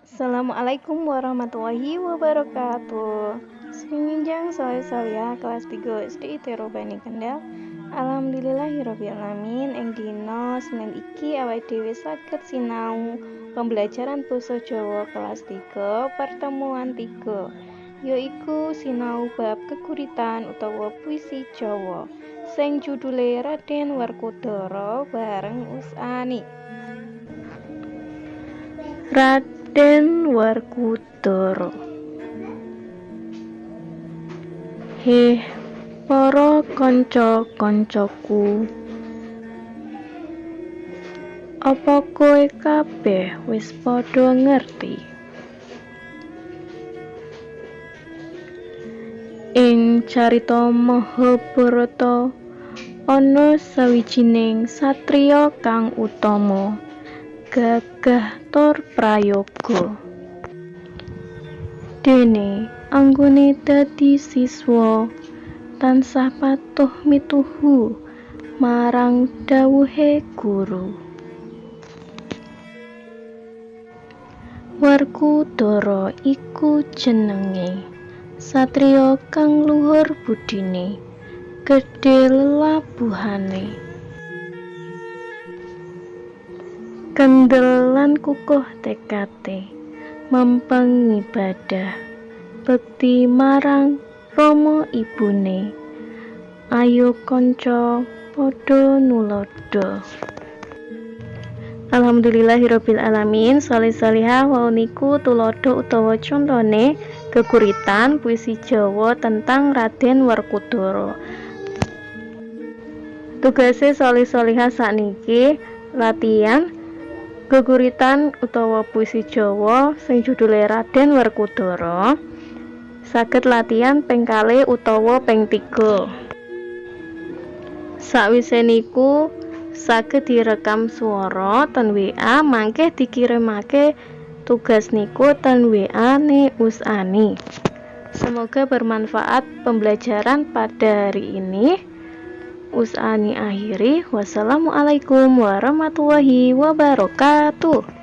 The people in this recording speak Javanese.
Assalamualaikum warahmatullahi wabarakatuh. Seminjang saleh kelas 3 SD Itero Bani Kendal. Alhamdulillahirobbilalamin. Ing dina Senin iki awake dhewe saged sinau pembelajaran basa Jawa kelas 3 pertemuan 3, yaiku sinau bab keguritan utawa puisi Jawa sing judule Raden Werkudara bareng Usani. Raden Werkudara. Heh, para kanca-kancaku, apa kowe kabeh wis padha ngerti? Ing carita Mahabharata ana sawijining satriya kang utama, gagah tur prayoga. Dene anggone dadi siswa tansah patuh mituhu marang dawuhe guru. Werkudara iku jenenge satriya kang luhur budine, gedhe lelabuhane, kendel lan kukuh tekate, mempeng ibadah bekti marang Rama ibune. Ayo kanca padha nulodo. Alhamdulillahirobbilalamin. Saleh-salihah wau niku tulodo utawa contone geguritan puisi Jawa tentang Raden Werkudara. Tugase saleh-salihah sakniki latihan geguritan utawa puisi Jawa sing judule Raden Werkudara. Saged latihan ping kalih utawa ping 3. Sakwise niku saged direkam swara ten WA, mangke dikirimake tugas niku ten WA ne Usani. Semoga bermanfaat pembelajaran pada hari ini. Usani akhiri. Wassalamualaikum warahmatullahi wabarakatuh.